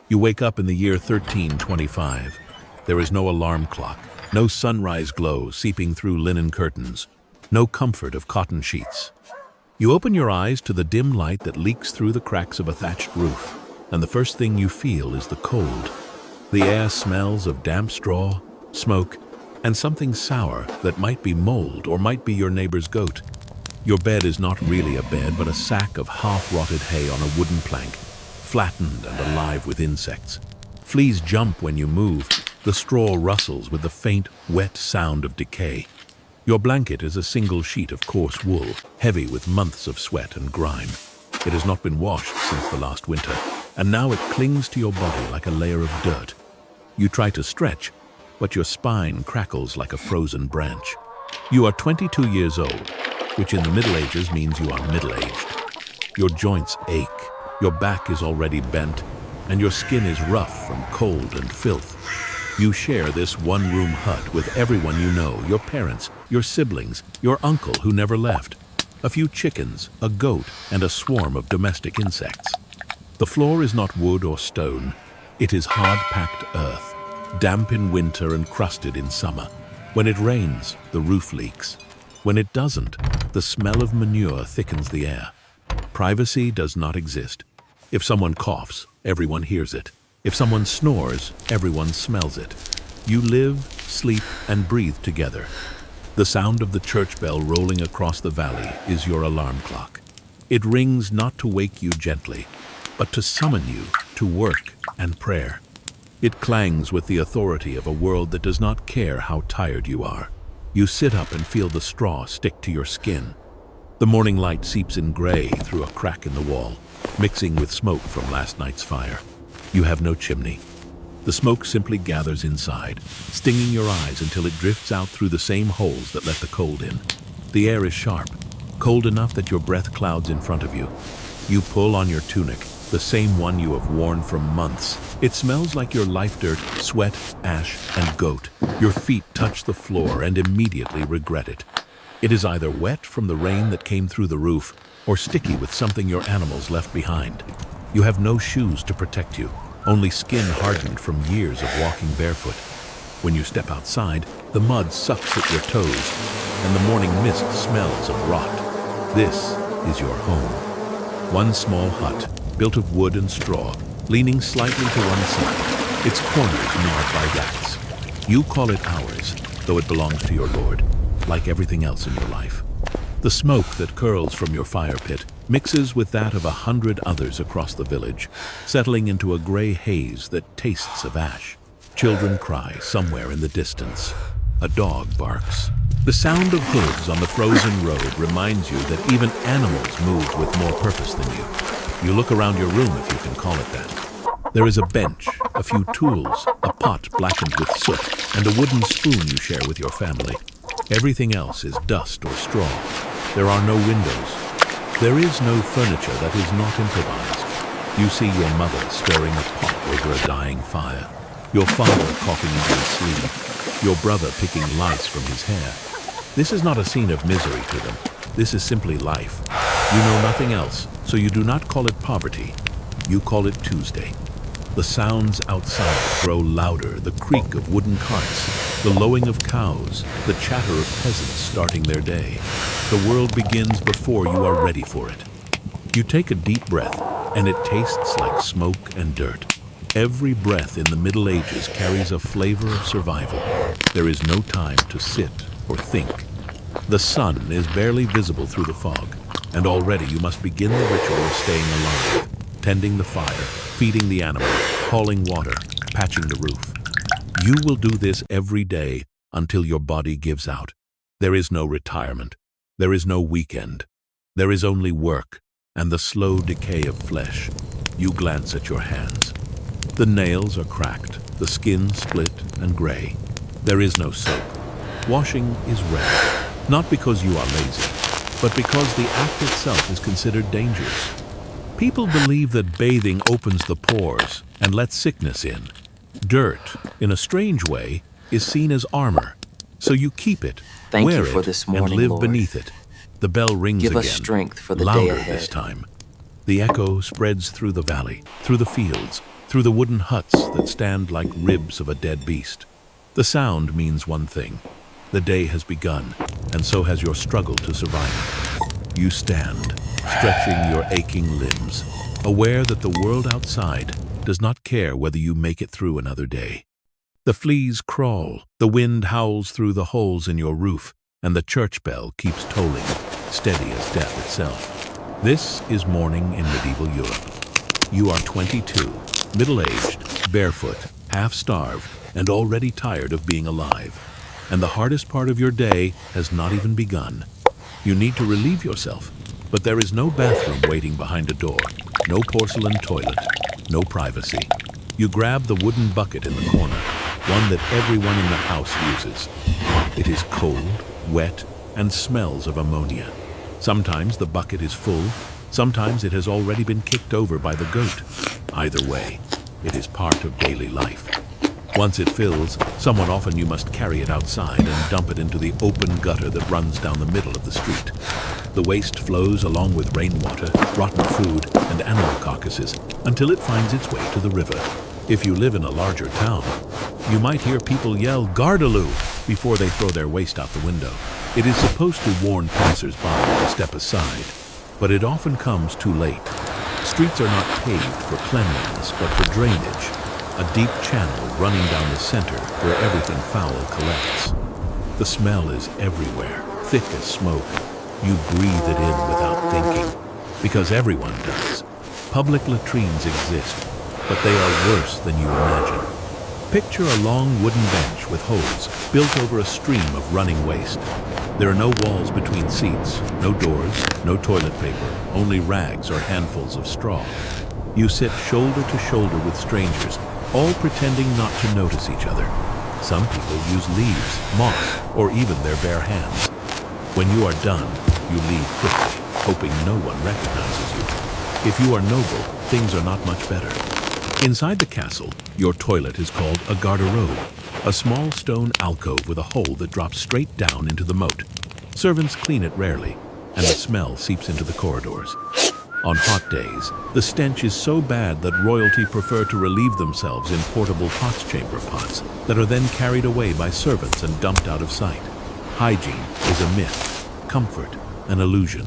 You wake up in the year 1325. There is no alarm clock, no sunrise glow seeping through linen curtains, no comfort of cotton sheets. You open your eyes to the dim light that leaks through the cracks of a thatched roof, and the first thing you feel is the cold. The air smells of damp straw, smoke, and something sour that might be mold or might be your neighbor's goat. Your bed is not really a bed, but a sack of half-rotted hay on a wooden plank, flattened and alive with insects. Fleas jump when you move. The straw rustles with the faint, wet sound of decay. Your blanket is a single sheet of coarse wool, heavy with months of sweat and grime. It has not been washed since the last winter, and now it clings to your body like a layer of dirt. You try to stretch, but your spine crackles like a frozen branch. You are 22 years old, which in the Middle Ages means you are middle-aged. Your joints ache, your back is already bent, and your skin is rough from cold and filth. You share this one-room hut with everyone you know, your parents, your siblings, your uncle who never left, a few chickens, a goat, and a swarm of domestic insects. The floor is not wood or stone. It is hard-packed earth, damp in winter and crusted in summer. When it rains, the roof leaks. When it doesn't, the smell of manure thickens the air. Privacy does not exist. If someone coughs, everyone hears it. If someone snores, everyone smells it. You live, sleep, and breathe together. The sound of the church bell rolling across the valley is your alarm clock. It rings not to wake you gently, but to summon you to work and prayer. It clangs with the authority of a world that does not care how tired you are. You sit up and feel the straw stick to your skin. The morning light seeps in gray through a crack in the wall, mixing with smoke from last night's fire. You have no chimney. The smoke simply gathers inside, stinging your eyes until it drifts out through the same holes that let the cold in. The air is sharp, cold enough that your breath clouds in front of you. You pull on your tunic, the same one you have worn for months. It smells like your life dirt, sweat, ash, and goat. Your feet touch the floor and immediately regret it. It is either wet from the rain that came through the roof or sticky with something your animals left behind. You have no shoes to protect you, only skin hardened from years of walking barefoot. When you step outside, the mud sucks at your toes, and the morning mist smells of rot. This is your home. One small hut, built of wood and straw, leaning slightly to one side, its corners gnawed by rats. You call it ours, though it belongs to your lord, like everything else in your life. The smoke that curls from your fire pit mixes with that of 100 others across the village, settling into a gray haze that tastes of ash. Children cry somewhere in the distance. A dog barks. The sound of hooves on the frozen road reminds you that even animals move with more purpose than you. You look around your room, if you can call it that. There is a bench, a few tools, a pot blackened with soot, and a wooden spoon you share with your family. Everything else is dust or straw. There are no windows. There is no furniture that is not improvised. You see your mother stirring a pot over a dying fire, your father coughing into his sleeve, your brother picking lice from his hair. This is not a scene of misery to them. This is simply life. You know nothing else, so you do not call it poverty. You call it Tuesday. The sounds outside grow louder, the creak of wooden carts, the lowing of cows, the chatter of peasants starting their day. The world begins before you are ready for it. You take a deep breath, and it tastes like smoke and dirt. Every breath in the Middle Ages carries a flavor of survival. There is no time to sit or think. The sun is barely visible through the fog, and already you must begin the ritual of staying alive, tending the fire, feeding the animals, hauling water, patching the roof. You will do this every day until your body gives out. There is no retirement. There is no weekend. There is only work and the slow decay of flesh. You glance at your hands. The nails are cracked, the skin split and gray. There is no soap. Washing is rare, not because you are lazy, but because the act itself is considered dangerous. People believe that bathing opens the pores and lets sickness in. Dirt, in a strange way, is seen as armor, so you keep it, wear it, and live beneath it. The bell rings again, Give us strength for the day louder ahead. this time. The echo spreads through the valley, through the fields, through the wooden huts that stand like ribs of a dead beast. The sound means one thing. The day has begun, and so has your struggle to survive it. You stand, stretching your aching limbs, aware that the world outside does not care whether you make it through another day. The fleas crawl, the wind howls through the holes in your roof, and the church bell keeps tolling, steady as death itself. This is morning in medieval Europe. You are 22, middle-aged, barefoot, half-starved, and already tired of being alive. And the hardest part of your day has not even begun. You need to relieve yourself, but there is no bathroom waiting behind a door, no porcelain toilet, no privacy. You grab the wooden bucket in the corner, one that everyone in the house uses. It is cold, wet, and smells of ammonia. Sometimes the bucket is full, sometimes it has already been kicked over by the goat. Either way, it is part of daily life. Once it fills, somewhat often you must carry it outside and dump it into the open gutter that runs down the middle of the street. The waste flows along with rainwater, rotten food, and animal carcasses until it finds its way to the river. If you live in a larger town, you might hear people yell "Gardaloo" before they throw their waste out the window. It is supposed to warn passers-by to step aside, but it often comes too late. Streets are not paved for cleanliness, but for drainage, a deep channel running down the center where everything foul collects. The smell is everywhere, thick as smoke. You breathe it in without thinking, because everyone does. Public latrines exist, but they are worse than you imagine. Picture a long wooden bench with holes built over a stream of running waste. There are no walls between seats, no doors, no toilet paper, only rags or handfuls of straw. You sit shoulder to shoulder with strangers, all pretending not to notice each other. Some people use leaves, moss, or even their bare hands. When you are done, you leave quickly, hoping no one recognizes you. If you are noble, things are not much better. Inside the castle, your toilet is called a garderobe, a small stone alcove with a hole that drops straight down into the moat. Servants clean it rarely, and the smell seeps into the corridors. On hot days, the stench is so bad that royalty prefer to relieve themselves in portable pots chamber pots that are then carried away by servants and dumped out of sight. Hygiene is a myth, comfort an illusion.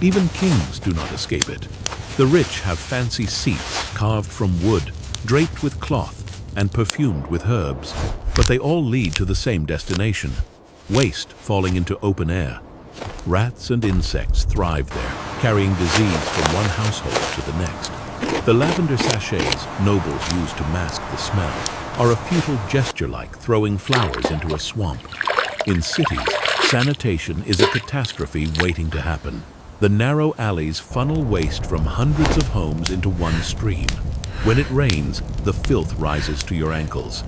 Even kings do not escape it. The rich have fancy seats carved from wood, draped with cloth, and perfumed with herbs, but they all lead to the same destination: waste falling into open air. Rats and insects thrive there, carrying disease from one household to the next. The lavender sachets nobles use to mask the smell are a futile gesture like throwing flowers into a swamp. In cities, sanitation is a catastrophe waiting to happen. The narrow alleys funnel waste from hundreds of homes into one stream. When it rains, the filth rises to your ankles.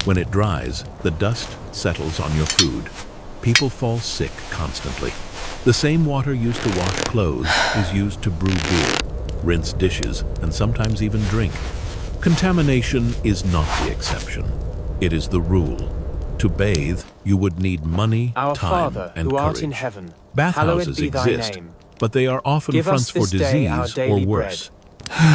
When it dries, the dust settles on your food. People fall sick constantly. The same water used to wash clothes is used to brew beer, rinse dishes, and sometimes even drink. Contamination is not the exception. It is the rule. To bathe, you would need money, Our time, Father, and who courage. art in heaven, Bathhouses hallowed be thy exist, name. but they are often Give fronts us for this day our disease or daily worse.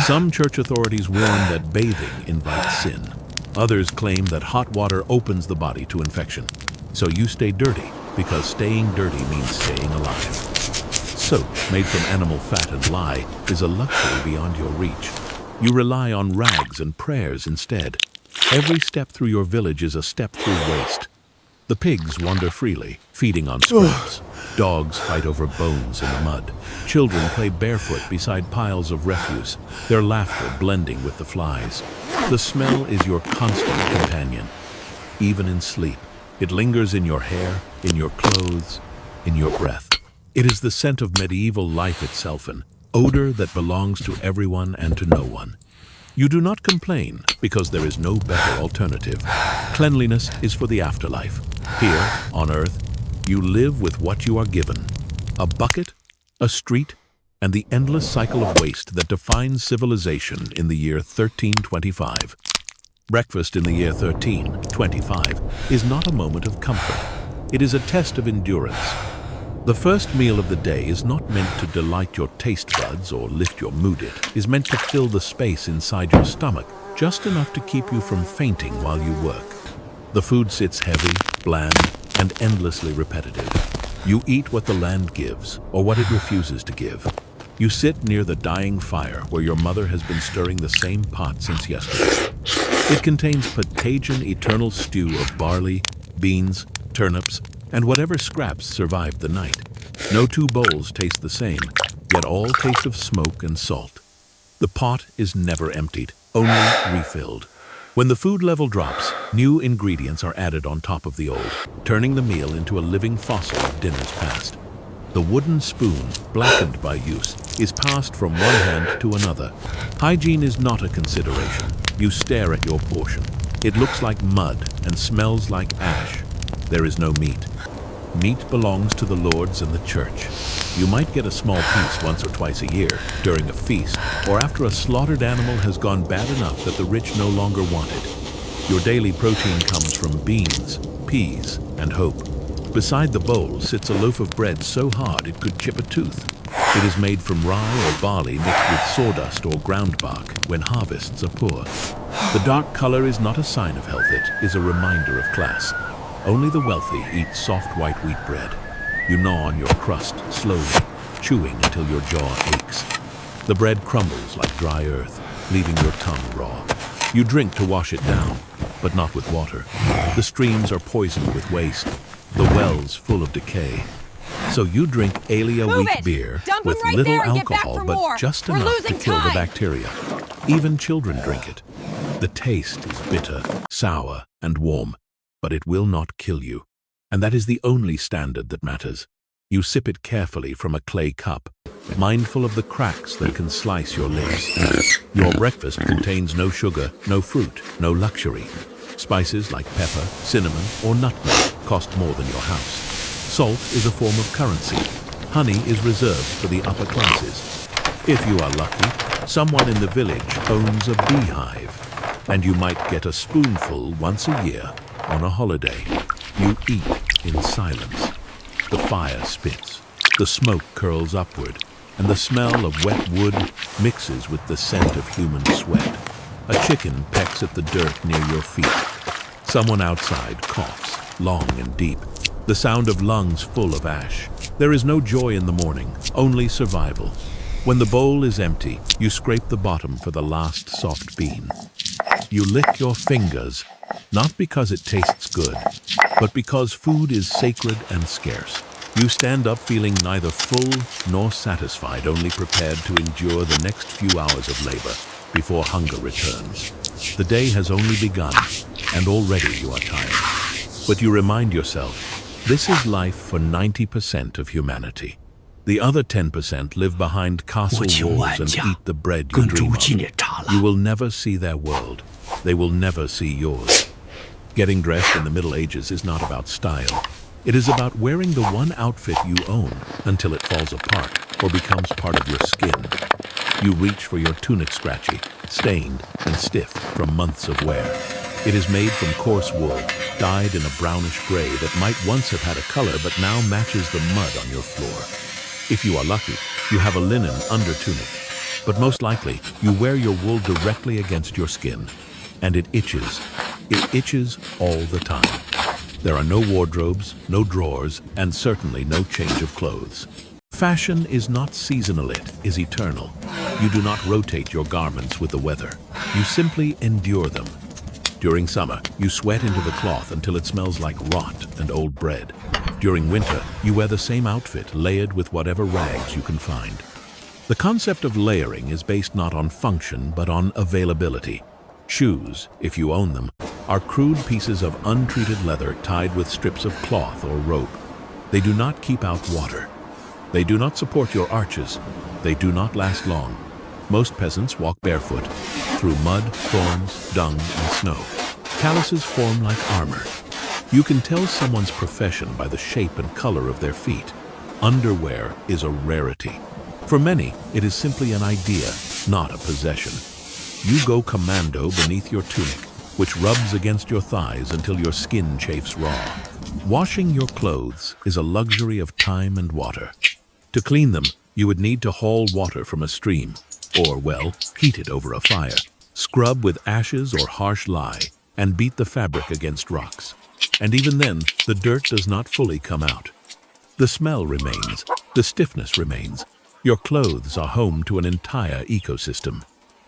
Some church authorities warn that bathing invites sin. Others claim that hot water opens the body to infection. So you stay dirty, because staying dirty means staying alive. Soap made from animal fat and lye is a luxury beyond your reach. You rely on rags and prayers instead. Every step through your village is a step through waste. The pigs wander freely, feeding on scraps. Dogs fight over bones in the mud. Children play barefoot beside piles of refuse, their laughter blending with the flies. The smell is your constant companion. Even in sleep, it lingers in your hair, in your clothes, in your breath. It is the scent of medieval life itself, an odor that belongs to everyone and to no one. You do not complain because there is no better alternative. Cleanliness is for the afterlife. Here, on earth, you live with what you are given: a bucket, a street, and the endless cycle of waste that defines civilization in the year 1325. Breakfast in the year 1325 is not a moment of comfort. It is a test of endurance. The first meal of the day is not meant to delight your taste buds or lift your mood. It is meant to fill the space inside your stomach, just enough to keep you from fainting while you work. The food sits heavy, bland, and endlessly repetitive. You eat what the land gives, or what it refuses to give. You sit near the dying fire where your mother has been stirring the same pot since yesterday. It contains Patagian eternal stew of barley, beans, turnips, and whatever scraps survived the night. No two bowls taste the same, yet all taste of smoke and salt. The pot is never emptied, only refilled. When the food level drops, new ingredients are added on top of the old, turning the meal into a living fossil of dinners past. The wooden spoon, blackened by use, is passed from one hand to another. Hygiene is not a consideration. You stare at your portion. It looks like mud and smells like ash. There is no meat. Meat belongs to the lords and the church. You might get a small piece once or twice a year, during a feast, or after a slaughtered animal has gone bad enough that the rich no longer want it. Your daily protein comes from beans, peas, and hope. Beside the bowl sits a loaf of bread so hard it could chip a tooth. It is made from rye or barley mixed with sawdust or ground bark when harvests are poor. The dark color is not a sign of health, it is a reminder of class. Only the wealthy eat soft white wheat bread. You gnaw on your crust slowly, chewing until your jaw aches. The bread crumbles like dry earth, leaving your tongue raw. You drink to wash it down, but not with water. The streams are poisoned with waste, the wells full of decay. So you drink Alia weak beer with little alcohol, but just enough to kill the bacteria. Even children drink it. The taste is bitter, sour, and warm, but it will not kill you. And that is the only standard that matters. You sip it carefully from a clay cup, mindful of the cracks that can slice your lips. Your breakfast contains no sugar, no fruit, no luxury. Spices like pepper, cinnamon, or nutmeg cost more than your house. Salt is a form of currency. Honey is reserved for the upper classes. If you are lucky, someone in the village owns a beehive, and you might get a spoonful once a year on a holiday. You eat in silence. The fire spits, the smoke curls upward, and the smell of wet wood mixes with the scent of human sweat. A chicken pecks at the dirt near your feet. Someone outside coughs, long and deep, the sound of lungs full of ash. There is no joy in the morning, only survival. When the bowl is empty, you scrape the bottom for the last soft bean. You lick your fingers, not because it tastes good, but because food is sacred and scarce. You stand up feeling neither full nor satisfied, only prepared to endure the next few hours of labor before hunger returns. The day has only begun, and already you are tired. But you remind yourself, this is life for 90% of humanity. The other 10% live behind castle walls and eat the bread you dream of. You will never see their world. They will never see yours. Getting dressed in the Middle Ages is not about style. It is about wearing the one outfit you own until it falls apart or becomes part of your skin. You reach for your tunic, scratchy, stained, and stiff from months of wear. It is made from coarse wool, dyed in a brownish gray that might once have had a color but now matches the mud on your floor. If you are lucky, you have a linen under tunic, but most likely you wear your wool directly against your skin. And it itches. It itches all the time. There are no wardrobes, no drawers, and certainly no change of clothes. Fashion is not seasonal, it is eternal. You do not rotate your garments with the weather. You simply endure them. During summer, you sweat into the cloth until it smells like rot and old bread. During winter, you wear the same outfit, layered with whatever rags you can find. The concept of layering is based not on function, but on availability. Shoes, if you own them, are crude pieces of untreated leather tied with strips of cloth or rope. They do not keep out water. They do not support your arches. They do not last long. Most peasants walk barefoot, through mud, thorns, dung, and snow. Calluses form like armor. You can tell someone's profession by the shape and color of their feet. Underwear is a rarity. For many, it is simply an idea, not a possession. You go commando beneath your tunic, which rubs against your thighs until your skin chafes raw. Washing your clothes is a luxury of time and water. To clean them, you would need to haul water from a stream, or, well, heat it over a fire, scrub with ashes or harsh lye, and beat the fabric against rocks. And even then, the dirt does not fully come out. The smell remains, the stiffness remains. Your clothes are home to an entire ecosystem.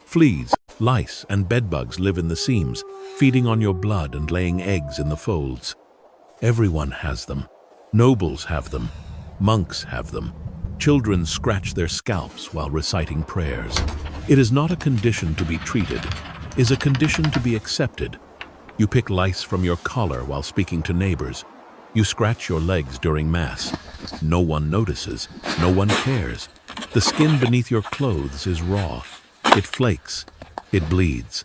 Fleas, lice, and bedbugs live in the seams, feeding on your blood and laying eggs in the folds. Everyone has them. Nobles have them. Monks have them. Children scratch their scalps while reciting prayers. It is not a condition to be treated, it is a condition to be accepted. You pick lice from your collar while speaking to neighbors. You scratch your legs during Mass. No one notices, no one cares. The skin beneath your clothes is raw. It flakes. It bleeds.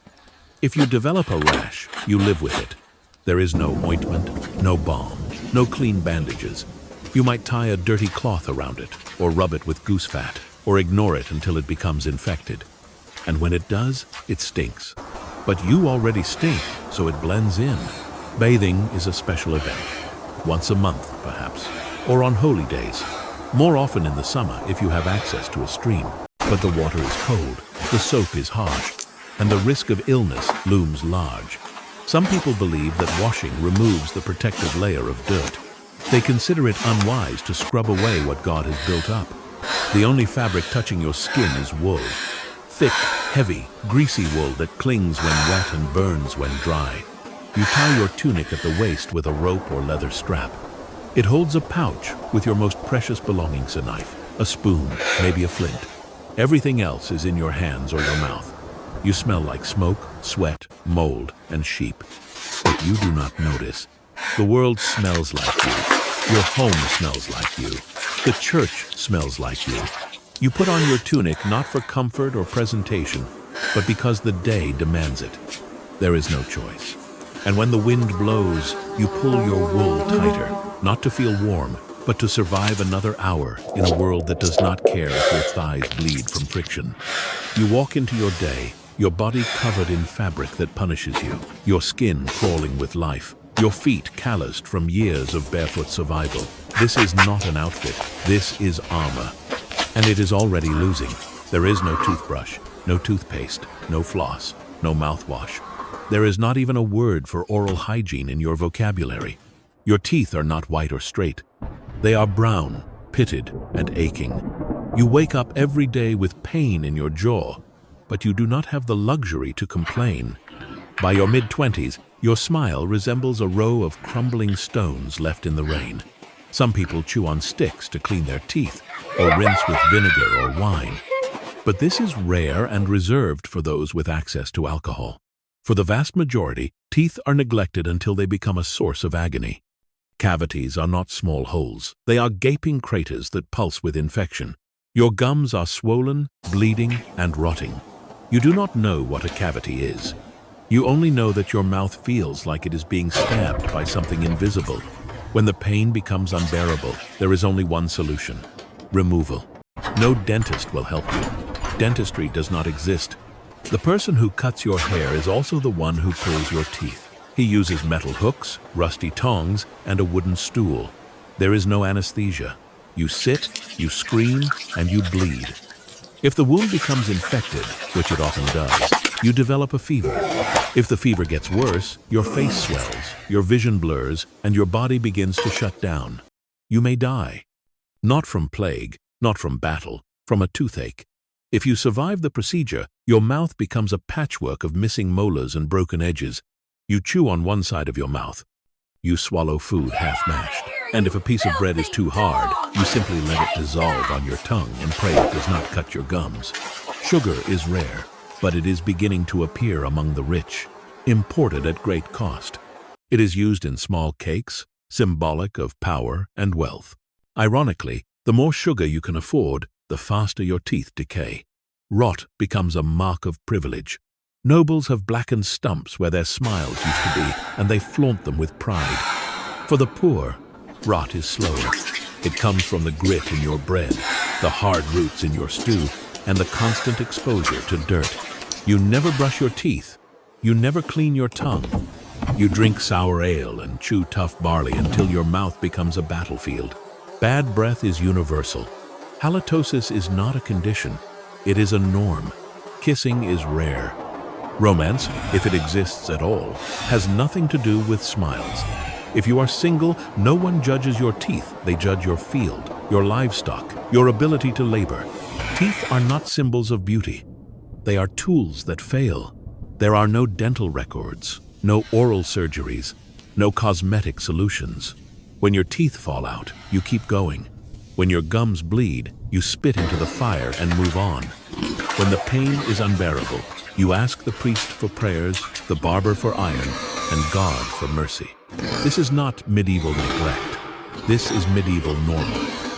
If you develop a rash, you live with it. There is no ointment, no balm, no clean bandages. You might tie a dirty cloth around it, or rub it with goose fat, or ignore it until it becomes infected. And when it does, it stinks. But you already stink, so it blends in. Bathing is a special event. Once a month, perhaps, or on holy days. More often in the summer if you have access to a stream. But the water is cold, the soap is harsh, and the risk of illness looms large. Some people believe that washing removes the protective layer of dirt. They consider it unwise to scrub away what God has built up. The only fabric touching your skin is wool. Thick, heavy, greasy wool that clings when wet and burns when dry. You tie your tunic at the waist with a rope or leather strap. It holds a pouch with your most precious belongings: a knife, a spoon, maybe a flint. Everything else is in your hands or your mouth. You smell like smoke, sweat, mold, and sheep. But you do not notice. The world smells like you. Your home smells like you. The church smells like you. You put on your tunic not for comfort or presentation, but because the day demands it. There is no choice. And when the wind blows, you pull your wool tighter, not to feel warm, but to survive another hour in a world that does not care if your thighs bleed from friction. You walk into your day, your body covered in fabric that punishes you, your skin crawling with life, your feet calloused from years of barefoot survival. This is not an outfit, this is armor. And it is already losing. There is no toothbrush, no toothpaste, no floss, no mouthwash. There is not even a word for oral hygiene in your vocabulary. Your teeth are not white or straight. They are brown, pitted, and aching. You wake up every day with pain in your jaw, but you do not have the luxury to complain. By your mid-20s, your smile resembles a row of crumbling stones left in the rain. Some people chew on sticks to clean their teeth, or rinse with vinegar or wine. But this is rare and reserved for those with access to alcohol. For the vast majority, teeth are neglected until they become a source of agony. Cavities are not small holes. They are gaping craters that pulse with infection. Your gums are swollen, bleeding, and rotting. You do not know what a cavity is. You only know that your mouth feels like it is being stabbed by something invisible. When the pain becomes unbearable, there is only one solution: removal. No dentist will help you. Dentistry does not exist. The person who cuts your hair is also the one who pulls your teeth. He uses metal hooks, rusty tongs, and a wooden stool. There is no anesthesia. You sit, you scream, and you bleed. If the wound becomes infected, which it often does, you develop a fever. If the fever gets worse, your face swells, your vision blurs, and your body begins to shut down. You may die. Not from plague, not from battle, from a toothache. If you survive the procedure, your mouth becomes a patchwork of missing molars and broken edges. You chew on one side of your mouth. You swallow food half-mashed. And if a piece of bread is too hard, you simply let it dissolve on your tongue and pray it does not cut your gums. Sugar is rare, but it is beginning to appear among the rich, imported at great cost. It is used in small cakes, symbolic of power and wealth. Ironically, the more sugar you can afford, the faster your teeth decay. Rot becomes a mark of privilege. Nobles have blackened stumps where their smiles used to be, and they flaunt them with pride. For the poor, rot is slower. It comes from the grit in your bread, the hard roots in your stew, and the constant exposure to dirt. You never brush your teeth. You never clean your tongue. You drink sour ale and chew tough barley until your mouth becomes a battlefield. Bad breath is universal. Halitosis is not a condition, it is a norm. Kissing is rare. Romance, if it exists at all, has nothing to do with smiles. If you are single, no one judges your teeth, they judge your field, your livestock, your ability to labor. Teeth are not symbols of beauty. They are tools that fail. There are no dental records, no oral surgeries, no cosmetic solutions. When your teeth fall out, you keep going. When your gums bleed, you spit into the fire and move on. When the pain is unbearable, you ask the priest for prayers, the barber for iron, and God for mercy. This is not medieval neglect. This is medieval normal.